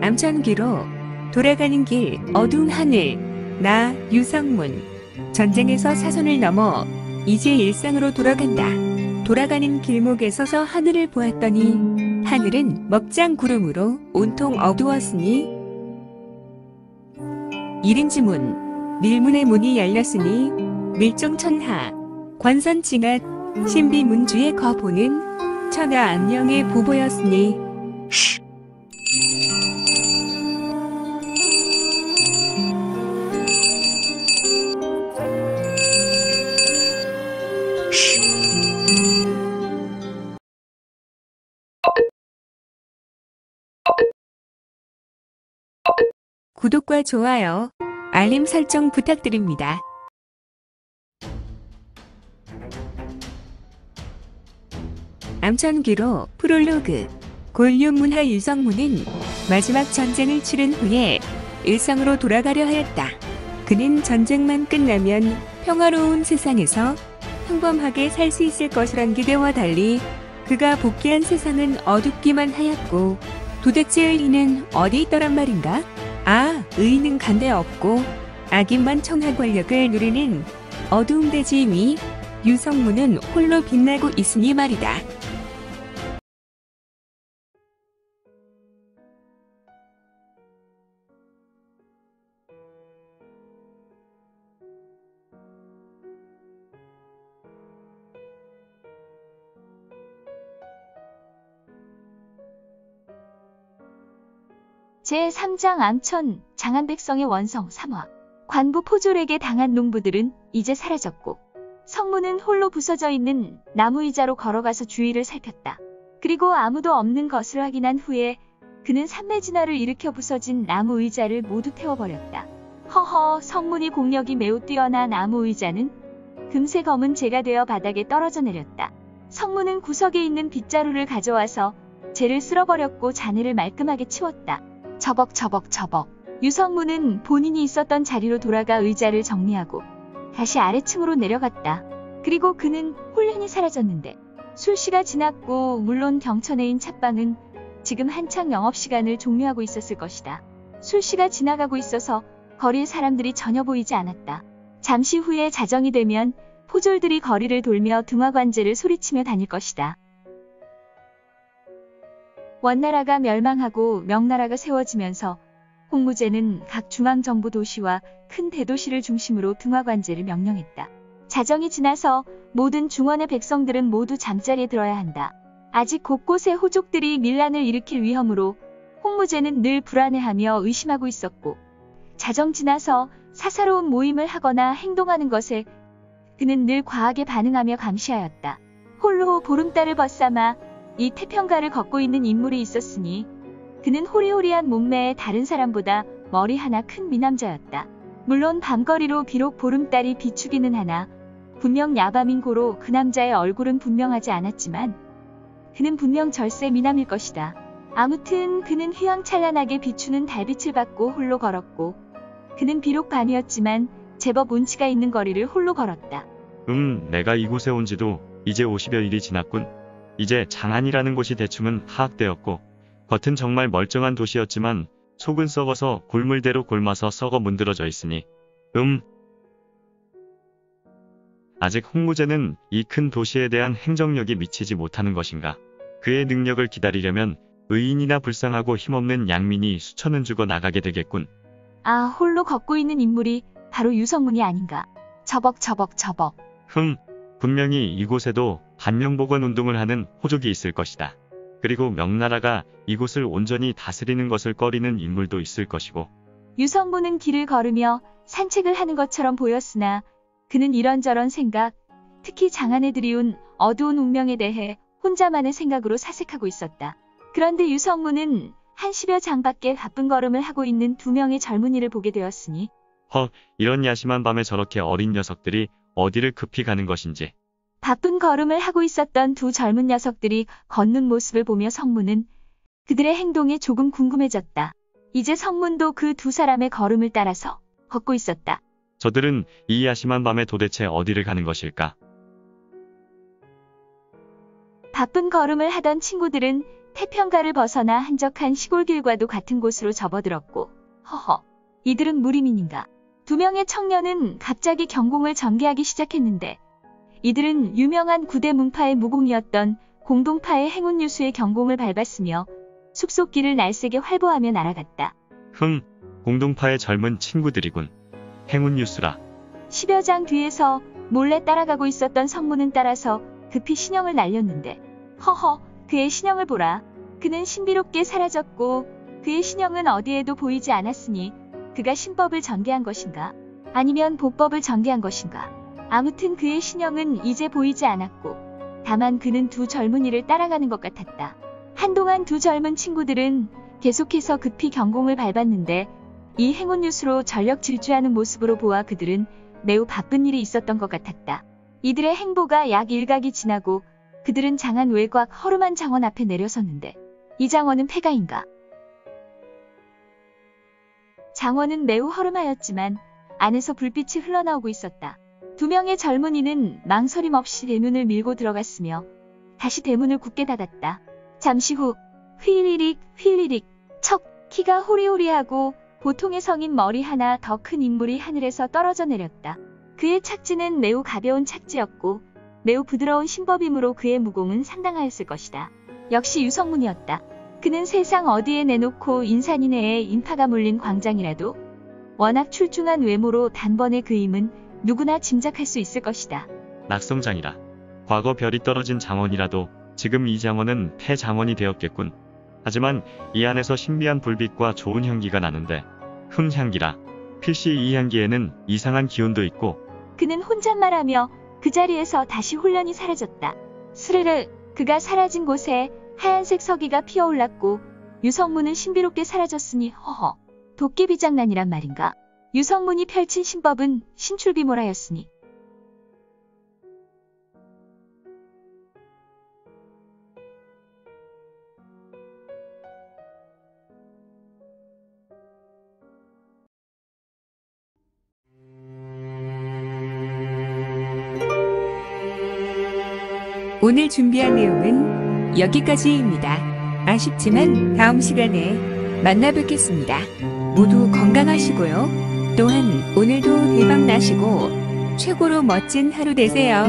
암천기로 돌아가는 길 어두운 하늘. 나 유성문. 전쟁에서 사선을 넘어 이제 일상으로 돌아간다. 돌아가는 길목에 서서 하늘을 보았더니 하늘은 먹장 구름으로 온통 어두웠으니 일인지문. 밀문의 문이 열렸으니 밀종천하 관선징앗 신비문주의 거보는 천하 안녕의 보보였으니 구독과 좋아요, 알림 설정 부탁드립니다. 암천기로 프롤로그. 곤륜문하 유성문은 마지막 전쟁을 치른 후에 일상으로 돌아가려 하였다. 그는 전쟁만 끝나면 평화로운 세상에서 평범하게 살 수 있을 것이란 기대와 달리 그가 복귀한 세상은 어둡기만 하였고, 도대체 의인은 어디 있더란 말인가? 의인은 간데 없고 악인만 청할 권력을 누리는 어두운 대지 위 유성문은 홀로 빛나고 있으니 말이다. 제3장 암천. 장안백성의 원성 3화. 관부 포졸에게 당한 농부들은 이제 사라졌고, 성문은 홀로 부서져 있는 나무 의자로 걸어가서 주위를 살폈다. 그리고 아무도 없는 것을 확인한 후에 그는 산매진화를 일으켜 부서진 나무 의자를 모두 태워버렸다. 허허, 성문이 공력이 매우 뛰어난 나무 의자는 금세 검은 재가 되어 바닥에 떨어져 내렸다. 성문은 구석에 있는 빗자루를 가져와서 재를 쓸어버렸고 잔해를 말끔하게 치웠다. 저벅. 유성문은 본인이 있었던 자리로 돌아가 의자를 정리하고 다시 아래층으로 내려갔다. 그리고 그는 홀연히 사라졌는데, 술시가 지났고 물론 경천에인 찻방은 지금 한창 영업시간을 종료하고 있었을 것이다. 술시가 지나가고 있어서 거리의 사람들이 전혀 보이지 않았다. 잠시 후에 자정이 되면 포졸들이 거리를 돌며 등화관제를 소리치며 다닐 것이다. 원나라가 멸망하고 명나라가 세워지면서 홍무제는 각 중앙정부 도시와 큰 대도시를 중심으로 등화관제를 명령했다. 자정이 지나서 모든 중원의 백성들은 모두 잠자리에 들어야 한다. 아직 곳곳에 호족들이 밀란을 일으킬 위험으로 홍무제는 늘 불안해하며 의심하고 있었고, 자정 지나서 사사로운 모임을 하거나 행동하는 것에 그는 늘 과하게 반응하며 감시하였다. 홀로 보름달을 벗삼아 이 태평가를 걷고 있는 인물이 있었으니 그는 호리호리한 몸매에 다른 사람보다 머리 하나 큰 미남자였다. 물론 밤거리로 비록 보름달이 비추기는 하나 분명 야밤인 고로 그 남자의 얼굴은 분명하지 않았지만 그는 분명 절세 미남일 것이다. 아무튼 그는 휘황찬란하게 비추는 달빛을 받고 홀로 걸었고, 그는 비록 밤이었지만 제법 운치가 있는 거리를 홀로 걸었다. 내가 이곳에 온 지도 이제 50여일이 지났군. 이제 장안이라는 곳이 대충은 파악되었고, 겉은 정말 멀쩡한 도시였지만 속은 썩어서 골물대로 골마서 썩어 문드러져 있으니 아직 홍무제는 이 큰 도시에 대한 행정력이 미치지 못하는 것인가. 그의 능력을 기다리려면 의인이나 불쌍하고 힘없는 양민이 수천은 죽어 나가게 되겠군. 홀로 걷고 있는 인물이 바로 유성문이 아닌가. 저벅. 분명히 이곳에도 반명복원 운동을 하는 호족이 있을 것이다. 그리고 명나라가 이곳을 온전히 다스리는 것을 꺼리는 인물도 있을 것이고. 유성문은 길을 걸으며 산책을 하는 것처럼 보였으나 그는 이런저런 생각, 특히 장안에 들이운 어두운 운명에 대해 혼자만의 생각으로 사색하고 있었다. 그런데 유성문은 한 10여 장 밖에 바쁜 걸음을 하고 있는 두 명의 젊은이를 보게 되었으니 이런 야심한 밤에 저렇게 어린 녀석들이 어디를 급히 가는 것인지. 바쁜 걸음을 하고 있었던 두 젊은 녀석들이 걷는 모습을 보며 성문은 그들의 행동에 조금 궁금해졌다. 이제 성문도 그 두 사람의 걸음을 따라서 걷고 있었다. 저들은 이 야심한 밤에 도대체 어디를 가는 것일까? 바쁜 걸음을 하던 친구들은 태평가를 벗어나 한적한 시골길과도 같은 곳으로 접어들었고, 허허, 이들은 무리민인가? 두 명의 청년은 갑자기 경공을 전개하기 시작했는데, 이들은 유명한 구대 문파의 무공이었던 공동파의 행운유수의 경공을 밟았으며 숲속길을 날쌔게 활보하며 날아갔다. 공동파의 젊은 친구들이군. 행운뉴스라. 10여 장 뒤에서 몰래 따라가고 있었던 성문은 따라서 급히 신형을 날렸는데, 허허, 그의 신형을 보라. 그는 신비롭게 사라졌고 그의 신형은 어디에도 보이지 않았으니 그가 신법을 전개한 것인가? 아니면 보법을 전개한 것인가? 아무튼 그의 신형은 이제 보이지 않았고 다만 그는 두 젊은이를 따라가는 것 같았다. 한동안 두 젊은 친구들은 계속해서 급히 경공을 밟았는데 이 행운뉴스로 전력 질주하는 모습으로 보아 그들은 매우 바쁜 일이 있었던 것 같았다. 이들의 행보가 약 일각이 지나고 그들은 장안 외곽 허름한 장원 앞에 내려섰는데 이 장원은 폐가인가? 장원은 매우 허름하였지만 안에서 불빛이 흘러나오고 있었다. 두 명의 젊은이는 망설임 없이 대문을 밀고 들어갔으며 다시 대문을 굳게 닫았다. 잠시 후 휘리릭 휘리릭 척 키가 호리호리하고 보통의 성인 머리 하나 더 큰 인물이 하늘에서 떨어져 내렸다. 그의 착지는 매우 가벼운 착지였고 매우 부드러운 신법이므로 그의 무공은 상당하였을 것이다. 역시 유성문이었다. 그는 세상 어디에 내놓고 인산 이내에 인파가 몰린 광장이라도 워낙 출중한 외모로 단번에 그 힘은 누구나 짐작할 수 있을 것이다. 낙성장이라. 과거 별이 떨어진 장원이라도 지금 이 장원은 폐장원이 되었겠군. 하지만 이 안에서 신비한 불빛과 좋은 향기가 나는데 향기라. 필시 이 향기에는 이상한 기운도 있고. 그는 혼잣말하며 그 자리에서 다시 홀연히 사라졌다. 스르르 그가 사라진 곳에 하얀색 서기가 피어올랐고 유성문은 신비롭게 사라졌으니 허허 도깨비장난이란 말인가? 유성문이 펼친 신법은 신출비몰하였으니 오늘 준비한 내용은 여기까지입니다. 아쉽지만 다음 시간에 만나 뵙겠습니다. 모두 건강하시고요. 또한 오늘도 대박 나시고 최고로 멋진 하루 되세요.